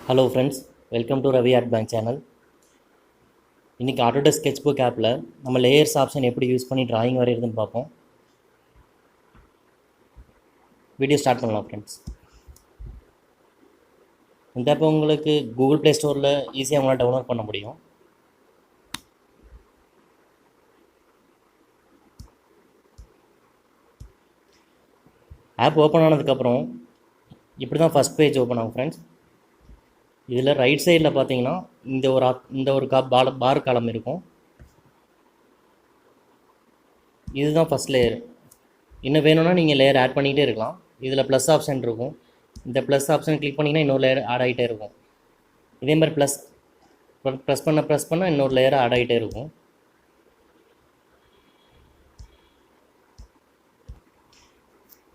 Hello friends, welcome to Ravi art bank channel. இன்றைக்கி Autodesk Sketchbook ஆப்பில் நம்ம லேயர்ஸ் ஆப்ஷன் எப்படி யூஸ் பண்ணி டிராயிங் வரைகிறதுன்னு பார்ப்போம். வீடியோ ஸ்டார்ட் பண்ணலாம் ஃப்ரெண்ட்ஸ். இந்த ஆப்பை உங்களுக்கு கூகுள் ப்ளே ஸ்டோரில் ஈஸியாக உங்களால் டவுன்லோட் பண்ண முடியும். ஆப் ஓப்பன் ஆனதுக்கப்புறம் இப்படி தான் ஃபஸ்ட் பேஜ் ஓப்பன் ஆகும் ஃப்ரெண்ட்ஸ். இதில் ரைட் சைடில் பார்த்தீங்கன்னா இந்த ஒரு பார் காலம் இருக்கும். இதுதான் ஃபஸ்ட் லேயர். இன்னும் வேணும்னா நீங்கள் லேயர் ஆட் பண்ணிகிட்டே இருக்கலாம். இதில் ப்ளஸ் ஆப்ஷன் இருக்கும். இந்த ப்ளஸ் ஆப்ஷன் கிளிக் பண்ணிங்கன்னா இன்னொரு லேயர் ஆட் ஆகிட்டே இருக்கும். இதே மாதிரி ப்ரெஸ் பண்ண இன்னொரு லேயர் ஆட் ஆகிட்டே இருக்கும்.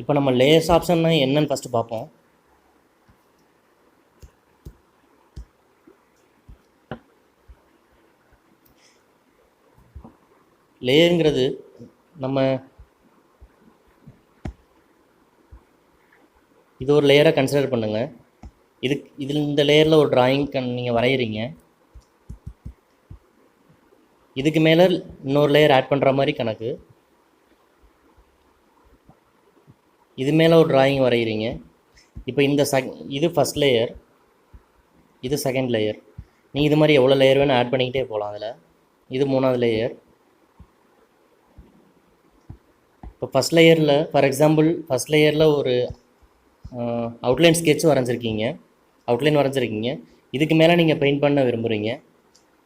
இப்போ நம்ம லேயர்ஸ் ஆப்ஷன்னா என்னன்னு ஃபஸ்ட்டு பார்ப்போம். லேயருங்கிறது நம்ம இது ஒரு லேயராக கன்சிடர் பண்ணுங்கள். இதில் இந்த லேயரில் ஒரு டிராயிங் நீங்கள் வரைகிறீங்க. இதுக்கு மேலே இன்னொரு லேயர் ஆட் பண்ணுற மாதிரி கணக்கு. இது மேலே ஒரு டிராயிங் வரைகிறீங்க. இப்போ இது ஃபஸ்ட் லேயர், இது செகண்ட் லேயர். நீங்கள் இது மாதிரி எவ்வளோ லேயர் வேணும் ஆட் பண்ணிக்கிட்டே போகலாம். அதில் இது மூணாவது லேயர். இப்போ ஃபஸ்ட் லேயரில் ஃபார் எக்ஸாம்பிள் ஃபஸ்ட் லேயரில் ஒரு அவுட்லைன் ஸ்கெட்ச் வரைஞ்சிருக்கீங்க. இதுக்கு மேலே நீங்கள் பெயிண்ட் பண்ண விரும்புகிறீங்க.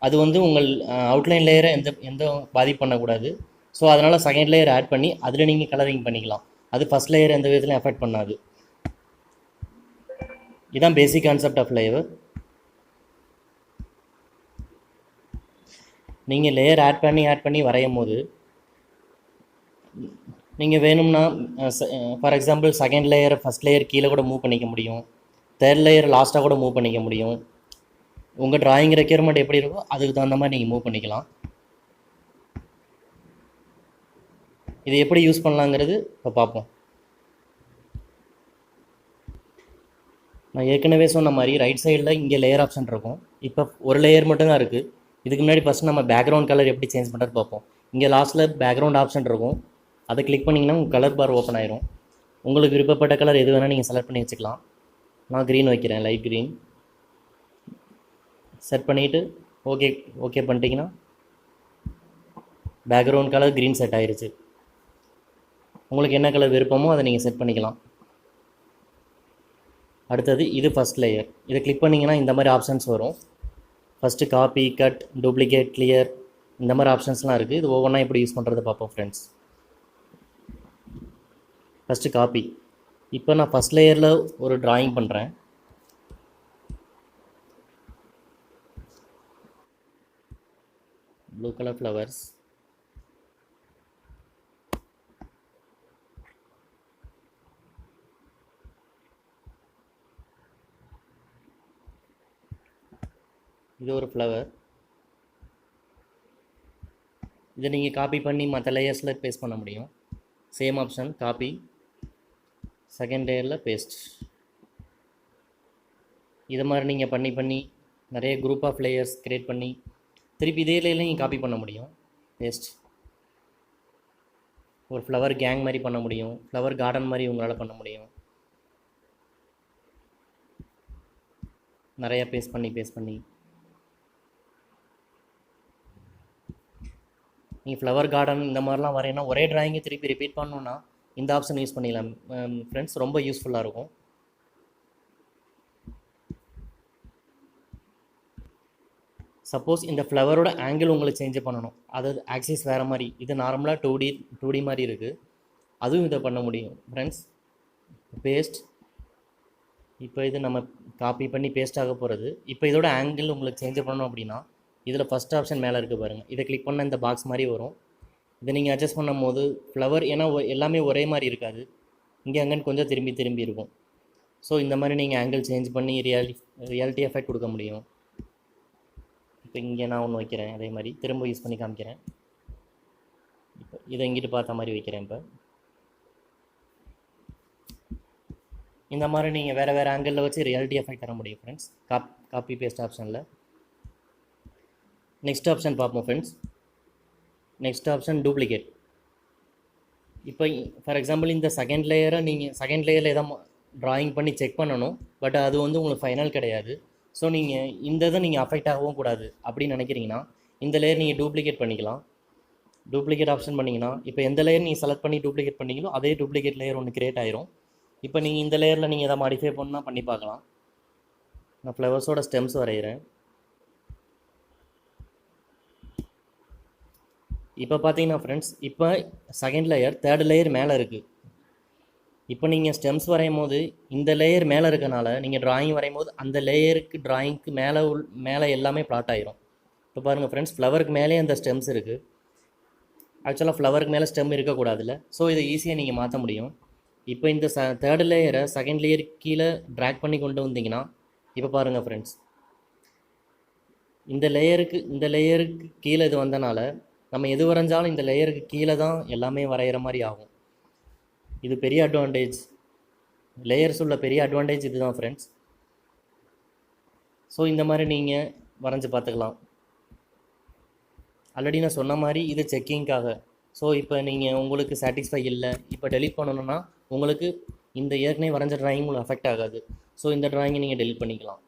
அது வந்து உங்கள் அவுட்லைன் லேயரை எந்த பாதிப்பு பண்ணக்கூடாது. ஸோ அதனால் செகண்ட் லேயர் ஆட் பண்ணி அதில் நீங்கள் கலரிங் பண்ணிக்கலாம். அது ஃபஸ்ட் லேயர் எந்த விதத்துலையும் எஃபெக்ட் பண்ணாது. இதுதான் பேசிக் கான்செப்ட் ஆஃப் லேயர். நீங்கள் லேயர் ஆட் பண்ணி வரையும் போது நீங்கள் வேணும்னா for example second layer first layer கீழே கூட மூவ் பண்ணிக்க முடியும். தேர்ட் லேயர் லாஸ்ட்டாக கூட மூவ் பண்ணிக்க முடியும். உங்கள் டிராயிங் ரெக்யர்மெண்ட் எப்படி இருக்கோ அதுக்கு தகுந்த மாதிரி நீங்கள் மூவ் பண்ணிக்கலாம். இது எப்படி யூஸ் பண்ணலாங்கிறது இப்போ பார்ப்போம். நான் ஏற்கனவே சொன்ன மாதிரி ரைட் சைடில் இங்கே லேயர் ஆப்ஷன் இருக்கும். இப்போ ஒரு லேயர் மட்டும்தான் இருக்குது. இதுக்கு முன்னாடி ஃபஸ்ட்டு நம்ம பேக்ரவுண்ட் கலர் எப்படி சேஞ்ச் பண்ணுறது பார்ப்போம். இங்கே லாஸ்ட்டில் பேக்ரவுண்ட் ஆப்ஷன் இருக்கும். அதை கிளிக் பண்ணிங்கன்னா உங்கள் கலர் பார் ஓப்பன் ஆயிரும். உங்களுக்கு விருப்பப்பட்ட கலர் எது வேணால் நீங்கள் செலக்ட் பண்ணி வச்சுக்கலாம். நான் க்ரீன் வைக்கிறேன், லைட் க்ரீன். செட் பண்ணிவிட்டு ஓகே பண்ணிட்டீங்கன்னா பேக்ரவுண்ட் கலர் க்ரீன் செட் ஆயிடுச்சு. உங்களுக்கு என்ன கலர் விருப்பமோ அதை நீங்கள் செட் பண்ணிக்கலாம். அடுத்தது இது ஃபஸ்ட் லேயர். இதை கிளிக் பண்ணிங்கன்னா இந்த மாதிரி ஆப்ஷன்ஸ் வரும். First copy, cut, duplicate, clear, இந்த மாதிரி ஆப்ஷன்ஸ்லாம் இருக்குது. இது ஒவ்வொன்றா எப்படி யூஸ் பண்ணுறது பார்ப்போம் ஃப்ரெண்ட்ஸ். First copy. இப்போ நான் ஃபஸ்ட் லேயரில் ஒரு டிராயிங் பண்ணுறேன். Blue colour flowers. இது ஒரு ஃப்ளவர். இதை நீங்கள் காப்பி பண்ணி மற்ற லேயர்ஸில் பேஸ்ட் பண்ண முடியும். சேம் ஆப்ஷன், காப்பி, செகண்ட் லேயரில் பேஸ்ட். இதை மாதிரி நீங்கள் பண்ணி நிறைய குரூப் ஆஃப் லேயர்ஸ் க்ரியேட் பண்ணி திருப்பி இதே லேயரில் நீங்கள் காப்பி பண்ண முடியும். பேஸ்ட். ஒரு ஃப்ளவர் கேங் மாதிரி பண்ண முடியும். ஃப்ளவர் கார்டன் மாதிரி உங்களால் பண்ண முடியும். நிறையா பேஸ்ட் பண்ணி நீங்கள் ஃப்ளவர் கார்டன் இந்த மாதிரிலாம் வரையினா ஒரே டிராயிங்கை திருப்பி ரிப்பீட் பண்ணணுன்னா இந்த ஆப்ஷன் யூஸ் பண்ணிக்கலாம் ஃப்ரெண்ட்ஸ். ரொம்ப யூஸ்ஃபுல்லாக இருக்கும். சப்போஸ் இந்த ஃப்ளவரோட ஆங்கிள் உங்களுக்கு சேஞ்ச் பண்ணணும், அதாவது ஆக்சிஸ் வேறு மாதிரி, இது நார்மலாக 2D மாதிரி இருக்குது. அதுவும் இதை பண்ண முடியும் ஃப்ரெண்ட்ஸ். பேஸ்ட். இப்போ இது நம்ம காப்பி பண்ணி பேஸ்ட் ஆக போகிறது. இப்போ இதோட ஆங்கிள் உங்களுக்கு சேஞ்ச் பண்ணணும் அப்படின்னா இதில் ஃபஸ்ட் ஆப்ஷன் மேலே இருக்குது பாருங்கள். இதை கிளிக் பண்ண இந்த பாக்ஸ் மாதிரி வரும். இதை நீங்கள் அட்ஜஸ்ட் பண்ணும் போது ஃப்ளவர் ஏன்னா எல்லாமே ஒரே மாதிரி இருக்காது, இங்கே அங்கேன்னு கொஞ்சம் திரும்பி இருக்கும். ஸோ இந்த மாதிரி நீங்கள் ஆங்கிள் சேஞ்ச் பண்ணி ரியாலிட்டி எஃபெக்ட் கொடுக்க முடியும். இப்போ இங்கே நான் ஒன்று வைக்கிறேன், அதே மாதிரி திரும்ப யூஸ் பண்ணி காமிக்கிறேன். இப்போ இதை இங்கிட்டு பார்த்த மாதிரி வைக்கிறேன். இந்த மாதிரி நீங்கள் வேறு வேறு ஆங்கிளில் வச்சு ரியாலிட்டி எஃபெக்ட் தர முடியும் ஃப்ரெண்ட்ஸ். காப்பி பேஸ்ட் ஆப்ஷனில். நெக்ஸ்ட் ஆப்ஷன் பார்ப்போம் ஃப்ரெண்ட்ஸ். Next option duplicate. இப்போ ஃபார் எக்ஸாம்பிள் இந்த செகண்ட் லேயரை நீங்கள் செகண்ட் லேயரில் எதாவது ட்ராயிங் பண்ணி செக் பண்ணணும். பட் அது வந்து உங்களுக்கு ஃபைனல் கிடையாது. ஸோ நீங்கள் இந்த இதை நீங்கள் அஃபெக்ட் ஆகவும் கூடாது அப்படின்னு நினைக்கிறீங்கன்னா இந்த லேயர் நீங்கள் டூப்ளிகேட் பண்ணிக்கலாம். டூப்ளிகேட் ஆப்ஷன் பண்ணிங்கன்னா இப்போ எந்த லேயர் நீங்கள் செலக்ட் பண்ணி டூப்ளிகேட் பண்ணிங்களோ அதே டூப்ளிகேட் லேயர் ஒன்று கிரியேட் ஆயிரும். இப்போ நீங்கள் இந்த லேயரில் நீங்கள் எதாவது மாடிஃபை பண்ணால் பண்ணி பார்க்கலாம். நான் ஃப்ளவர்ஸோட ஸ்டெம்ஸ் வரைகிறேன். இப்போ பார்த்தீங்கன்னா ஃப்ரெண்ட்ஸ், இப்போ செகண்ட் லேயர் தேர்ட் லேயர் மேலே இருக்குது. இப்போ நீங்கள் ஸ்டெம்ஸ் வரையும் போது இந்த லேயர் மேலே இருக்கனால நீங்கள் ட்ராயிங் வரையும் போது அந்த லேயருக்கு ட்ராயிங்க்கு மேலே எல்லாமே பிளாட் ஆயிரும். இப்போ பாருங்கள் ஃப்ரெண்ட்ஸ், ஃப்ளவருக்கு மேலே அந்த ஸ்டெம்ஸ் இருக்குது. ஆக்சுவலாக ஃப்ளவருக்கு மேலே ஸ்டெம் இருக்கக்கூடாதுல்ல. ஸோ இதை ஈஸியாக நீங்கள் மாற்ற முடியும். இப்போ இந்த தேர்ட் லேயரை செகண்ட் லேயருக்கு கீழே ட்ராக் பண்ணி கொண்டு வந்தீங்கன்னா இப்போ பாருங்கள் ஃப்ரெண்ட்ஸ், இந்த லேயருக்கு கீழே இது வந்தனால நம்ம எது வரைஞ்சாலும் இந்த லேயருக்கு கீழே தான் எல்லாமே வரைகிற மாதிரி ஆகும். இது பெரிய அட்வான்டேஜ். லேயர்ஸ் உள்ள பெரிய அட்வான்டேஜ் இது தான் ஃப்ரெண்ட்ஸ். ஸோ இந்த மாதிரி நீங்கள் வரைஞ்சி பார்த்துக்கலாம். ஆல்ரெடி நான் சொன்ன மாதிரி இது செக்கிங்காக. ஸோ இப்போ நீங்கள் உங்களுக்கு சாட்டிஸ்ஃபை இல்லை, இப்போ டெலிட் பண்ணணுன்னா உங்களுக்கு இந்த ஏற்கனவே வரைஞ்ச ட்ராயிங் உங்களுக்கு அஃபெக்ட் ஆகாது. ஸோ இந்த ட்ராயிங்கை நீங்கள் டெலிட் பண்ணிக்கலாம்.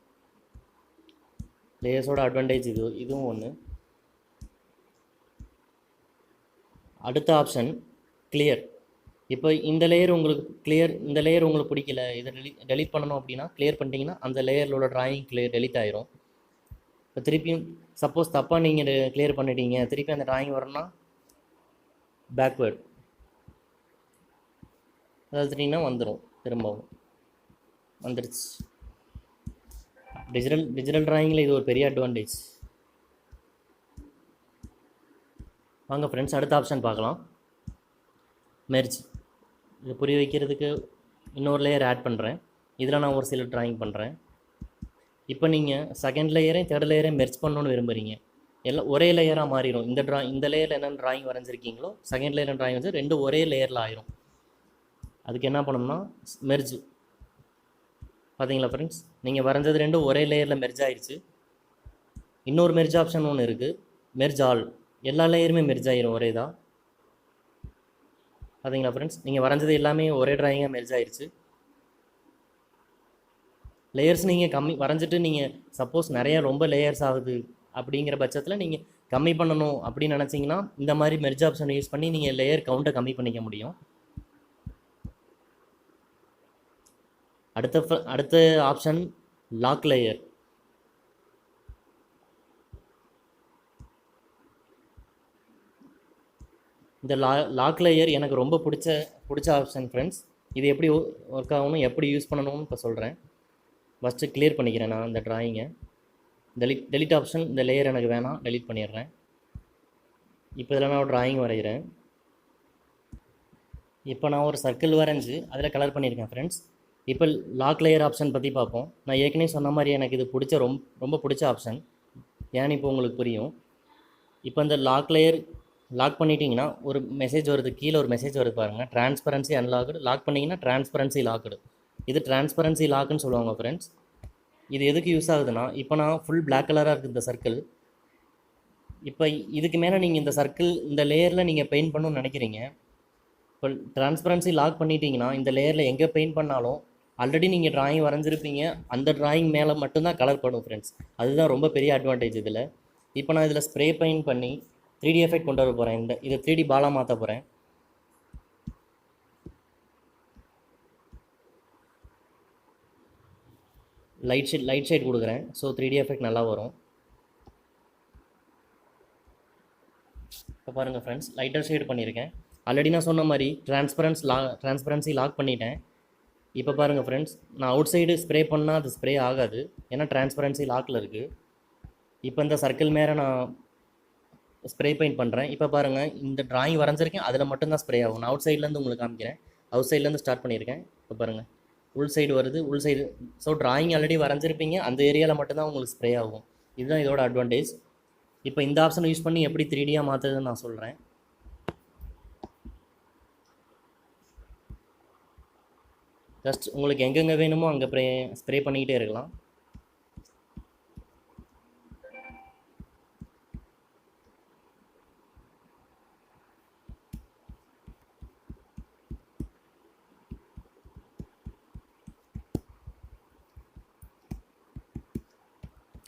லேயர்ஸோட அட்வான்டேஜ் இதுவும் ஒன்று. அடுத்த ஆப்ஷன் கிளியர். இப்போ இந்த லேயர் உங்களுக்கு பிடிக்கல, இதை டெலிட் பண்ணணும் அப்படின்னா கிளியர் பண்ணிட்டீங்கன்னா அந்த லேயரில் உள்ள ட்ராயிங் டெலிட் ஆயிரும். இப்போ திருப்பியும் சப்போஸ் தப்பாக நீங்கள் கிளியர் பண்ணிட்டீங்க, திருப்பி அந்த ட்ராயிங் வரணும்னா பேக்வேர்டு அழுத்திட்டிங்கன்னா வந்துடும், திரும்பவும் வந்துடுச்சு. டிஜிட்டல் ட்ராயிங்கில் இது ஒரு பெரிய அட்வான்டேஜ். வாங்க ஃப்ரெண்ட்ஸ், அடுத்த ஆப்ஷன் பார்க்கலாம். மெர்ஜ். இது புரிய வைக்கிறதுக்கு இன்னொரு லேயர் ஆட் பண்ணுறேன். இதில் நான் ஒரு சில ட்ராயிங் பண்ணுறேன். இப்போ நீங்கள் செகண்ட் லேயரையும் தேர்ட் லேயரையும் மெர்ஜ் பண்ணணுன்னு விரும்புகிறீங்க. எல்லாம் ஒரே லேயராக மாறிடும். இந்த லேயரில் என்னென்ன ட்ராயிங் வரைஞ்சிருக்கீங்களோ செகண்ட் லேயரில் ட்ராயிங் வந்து ரெண்டு ஒரே லேயரில் ஆயிரும். அதுக்கு என்ன பண்ணணும்னா மெர்ஜ். பார்த்தீங்களா ஃப்ரெண்ட்ஸ், நீங்கள் வரைஞ்சது ரெண்டும் ஒரே லேயரில் மெர்ஜ் ஆயிடுச்சு. இன்னொரு மெர்ஜ் ஆப்ஷன் ஒன்று இருக்குது, மெர்ஜ் ஆல். எல்லா லேயருமே மெர்ஜ் ஆயிரும் ஒரே தான். பார்த்தீங்களா ஃப்ரெண்ட்ஸ், நீங்கள் வரைஞ்சது எல்லாமே ஒரே ட்ராயிங்காக மெர்ஜ் ஆயிடுச்சு. லேயர்ஸ் நீங்கள் வரைஞ்சிட்டு நீங்கள் சப்போஸ் நிறையா ரொம்ப லேயர்ஸ் ஆகுது அப்படிங்கிற பட்சத்தில் நீங்கள் கம்மி பண்ணணும் அப்படின்னு நினச்சிங்கன்னா இந்த மாதிரி மெர்ஜ் ஆப்ஷன் யூஸ் பண்ணி நீங்கள் லேயர் கவுண்ட்டை கம்மி பண்ணிக்க முடியும். அடுத்த ஆப்ஷன் லாக் லேயர். இந்த லாக் லேயர் எனக்கு ரொம்ப பிடிச்ச ஆப்ஷன் ஃப்ரெண்ட்ஸ். இது எப்படி ஒர்க் ஆகணும், எப்படி யூஸ் பண்ணணும்னு இப்போ சொல்கிறேன். ஃபஸ்ட்டு கிளியர் பண்ணிக்கிறேன் நான் இந்த ட்ராயிங்கை. டெலிட் ஆப்ஷன், இந்த லேயர் எனக்கு வேணாம், டெலிட் பண்ணிடுறேன். இப்போ இதில் நான் ஒரு ட்ராயிங் வரைகிறேன். இப்போ நான் ஒரு சர்க்கிள் வரைஞ்சி அதில் கலர் பண்ணியிருக்கேன் ஃப்ரெண்ட்ஸ். இப்போ லாக் லேயர் ஆப்ஷன் பற்றி பார்ப்போம். நான் ஏற்கனவே சொன்ன மாதிரி எனக்கு இது ரொம்ப பிடிச்ச ஆப்ஷன். ஏன்னு இப்போ உங்களுக்கு புரியும். இப்போ இந்த லாக் பண்ணிட்டீங்கன்னா ஒரு மெசேஜ் வருது, கீழே ஒரு மெசேஜ் வருது பாருங்கள், டிரான்ஸ்பரன்சி அன்லாக்டு. லாக் பண்ணிங்கன்னா டிரான்ஸ்பரன்சி லாக்டு. இது டிரான்ஸ்பரன்சி லாக்குன்னு சொல்லுவாங்க ஃப்ரெண்ட்ஸ். இது எதுக்கு யூஸ் ஆகுதுன்னா, இப்போ நான் ஃபுல் பிளாக் கலராக இருக்குது இந்த சர்க்கிள். இப்போ இதுக்கு மேலே நீங்கள் இந்த லேயரில் நீங்கள் பெயிண்ட் பண்ணணும்னு நினைக்கிறீங்க. இப்போ டிரான்ஸ்பரன்சி லாக் பண்ணிட்டீங்கன்னா இந்த லேயரில் எங்கே பெயிண்ட் பண்ணாலும் ஆல்ரெடி நீங்கள் ட்ராயிங் வரைஞ்சிருப்பீங்க, அந்த ட்ராயிங் மேலே மட்டும்தான் கலர் படும் ஃப்ரெண்ட்ஸ். அதுதான் ரொம்ப பெரிய அட்வான்டேஜ் இதில். இப்போ நான் இதில் ஸ்ப்ரே பெயிண்ட் பண்ணி 3D எஃபெக்ட் கொண்டு வர போகிறேன். இதை 3D பாலாக மாற்ற போகிறேன். லைட் ஷேட் கொடுக்குறேன். ஸோ 3D எஃபெக்ட் நல்லா வரும். இப்போ பாருங்கள் ஃப்ரெண்ட்ஸ், லைட்டர் ஷேட் பண்ணியிருக்கேன். ஆல்ரெடி நான் சொன்ன மாதிரி டிரான்ஸ்பரன்சி லாக் பண்ணிட்டேன். இப்போ பாருங்கள் ஃப்ரெண்ட்ஸ், நான் அவுட் சைடு ஸ்ப்ரே பண்ணால் அது ஸ்ப்ரே ஆகாது, ஏன்னா டிரான்ஸ்பரன்சி லாக்கில் இருக்குது. இப்போ இந்த சர்க்கிள் மேலே நான் ஸ்ப்ரே பெயிண்ட் பண்ணுறேன். இப்போ பாருங்கள், இந்த ட்ராயிங் வரைஞ்சிருக்கேன், அதில் மட்டும்தான் ஸ்ப்ரே ஆகும். நான் அவுட் சைட்லேருந்து உங்களுக்கு காமிக்கிறேன். அவுட் சைட்லேருந்து ஸ்டார்ட் பண்ணியிருக்கேன். இப்போ பாருங்கள், உள் சைடு வருது, உள் சைடு. ஸோ ட்ராயிங் ஆல்ரெடி வரைஞ்சிருப்பீங்க, அந்த ஏரியாவில் மட்டும்தான் உங்களுக்கு ஸ்ப்ரே ஆகும். இதுதான் இதோட அட்வான்டேஜ். இப்போ இந்த ஆப்ஷனை யூஸ் பண்ணி எப்படி 3Dயாக மாற்றுறதுன்னு நான் சொல்கிறேன். ஜஸ்ட் உங்களுக்கு எங்கெங்கே வேணுமோ அங்கே ஸ்ப்ரே பண்ணிக்கிட்டே இருக்கலாம்.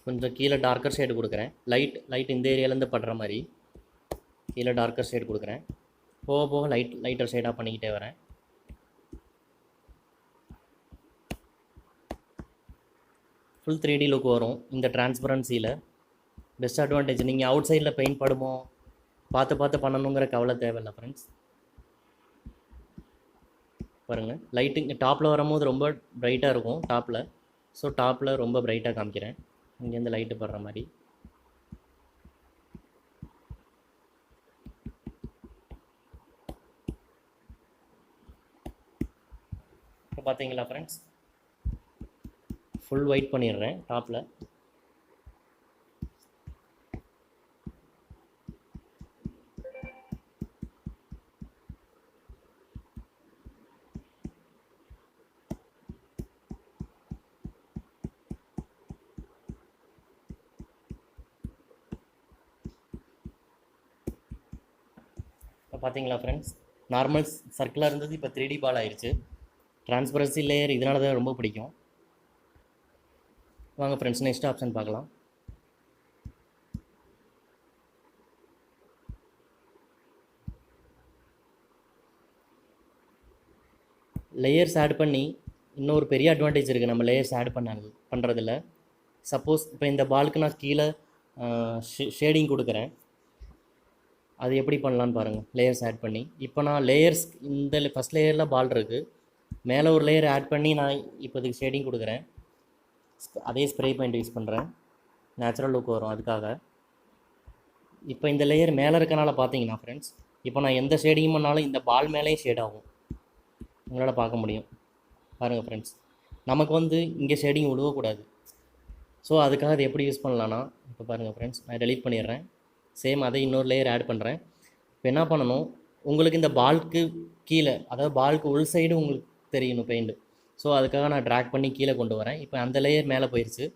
கொஞ்சம் கீழே டார்க்கர் ஷேடு கொடுக்குறேன். லைட் இந்த ஏரியாலேருந்து படுற மாதிரி கீழே டார்க்கர் ஷேடு கொடுக்குறேன். போக போக லைட்டர் ஷேடாக பண்ணிக்கிட்டே வரேன். ஃபுல் 3D லுக் வரும் இந்த டிரான்ஸ்பரன்சியில். Best advantage. நீங்கள் அவுட் சைடில் பெயிண்ட் படுமோ பார்த்து பண்ணணுங்கிற கவலை தேவையில்லை ஃப்ரெண்ட்ஸ். பாருங்கள், லைட்டு இங்கே டாப்பில் வரும்போது ரொம்ப ப்ரைட்டாக இருக்கும் டாப்பில். ஸோ டாப்பில் ரொம்ப ப்ரைட்டாக காமிக்கிறேன். இங்கேருந்து லைட்டு படுற மாதிரி. இப்போ பார்த்தீங்களா ஃப்ரெண்ட்ஸ், ஃபுல் ஒயிட் பண்ணிடுறேன் டாப்பில். இப்போ பார்த்தீங்களா ஃப்ரெண்ட்ஸ், நார்மல் சர்க்கிளாக இருந்தது இப்போ 3D பால் ஆயிடுச்சு. டிரான்ஸ்பரன்சி லேயர் இதனால தான் ரொம்ப பிடிக்கும். வாங்க ஃப்ரெண்ட்ஸ், நெக்ஸ்ட் ஆப்ஷன் பார்க்கலாம். லேயர்ஸ் ஆட் பண்ணி இன்னொரு பெரிய அட்வான்டேஜ் இருக்குது நம்ம லேயர்ஸ் ஆட் பண்ணுறதில்ல. சப்போஸ் இப்போ இந்த பாலுக்கு நான் கீழே ஷேடிங் கொடுக்குறேன். அது எப்படி பண்ணலான்னு பாருங்கள், லேயர்ஸ் ஆட் பண்ணி. இப்போ நான் லேயர்ஸ் இந்த ஃபஸ்ட் லேயரில் பால் இருக்குது, மேலே ஒரு லேயர் ஆட் பண்ணி நான் இப்போ இதுக்கு ஷேடிங் கொடுக்குறேன். அதே ஸ்ப்ரே பெயிண்ட் யூஸ் பண்ணுறேன், நேச்சுரல் லுக் வரும் அதுக்காக. இப்போ இந்த லேயர் மேலே இருக்கனால பார்த்தீங்கன்னா ஃப்ரெண்ட்ஸ், இப்போ நான் எந்த ஷேடிங் பண்ணாலும் இந்த பால் மேலேயும் ஷேட் ஆகும், உங்களால் பார்க்க முடியும். பாருங்கள் ஃப்ரெண்ட்ஸ், நமக்கு இங்கே ஷேடிங் விழுவக்கூடாது. ஸோ அதுக்காக அது எப்படி யூஸ் பண்ணலான்னா, இப்போ பாருங்கள் ஃப்ரெண்ட்ஸ், நான் டெலீட் பண்ணிடுறேன். சேம் அதை இன்னொரு லேயர் ஆட் பண்ணுறேன். இப்போ என்ன பண்ணணும், உங்களுக்கு இந்த பால்க்கு கீழே, அதாவது பால்க்கு உள் சைடு உங்களுக்கு தெரியணும் பெயிண்ட். ஸோ அதுக்காக நான் ட்ராக் பண்ணி கீழே கொண்டு வரேன். இப்போ அந்த லேயர் மேலே போயிடுச்சு.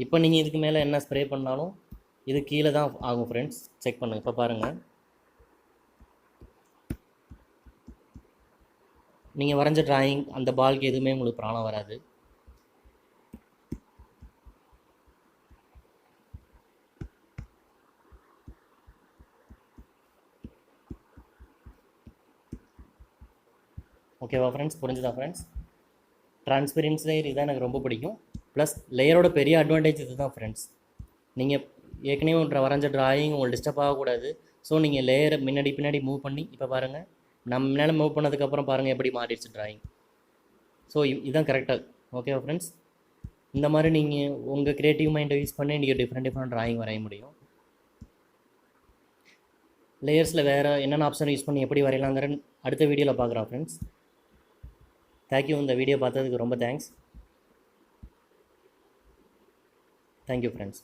இப்போ நீங்கள் இதுக்கு மேலே என்ன ஸ்ப்ரே பண்ணாலும் இது கீழே தான் ஆகும் ஃப்ரெண்ட்ஸ். செக் பண்ணுங்கள். இப்போ பாருங்கள், நீங்கள் வரைஞ்ச டிராயிங் அந்த பால்க்கு எதுவுமே உங்களுக்கு ப்ராப்ளம் வராது. ஓகேவா ஃப்ரெண்ட்ஸ், புரிஞ்சுதா ஃப்ரெண்ட்ஸ்? டிரான்ஸ்பெரன்சி லேயர் இதான் எனக்கு ரொம்ப பிடிக்கும். ப்ளஸ் லேயரோட பெரிய அட்வான்டேஜ் இது தான் ஃப்ரெண்ட்ஸ். நீங்கள் ஏற்கனவே வரைஞ்ச டிராயிங் உங்களுக்கு டிஸ்டர்ப் ஆகக்கூடாது. ஸோ நீங்கள் லேயரை பின்னாடி மூவ் பண்ணி, இப்போ பாருங்கள், நம்ம முன்னால் மூவ் பண்ணதுக்கப்புறம் பாருங்கள் எப்படி மாறிடுச்சு டிராயிங். ஸோ இதுதான் கரெக்டாக. ஓகேவா ஃப்ரெண்ட்ஸ்? இந்த மாதிரி நீங்கள் உங்கள் க்ரியேட்டிவ் மைண்டை யூஸ் பண்ணி நீங்கள் டிஃப்ரெண்ட் டிராயிங் வரைய முடியும். லேயர்ஸில் வேறு என்னென்ன ஆப்ஷன் யூஸ் பண்ணி எப்படி வரையலாங்கிற அடுத்த வீடியோவில் பார்க்குறோம் ஃப்ரெண்ட்ஸ். தேங்க்யூ. இந்த வீடியோ பார்த்ததுக்கு ரொம்ப தேங்க்ஸ். Thank you friends.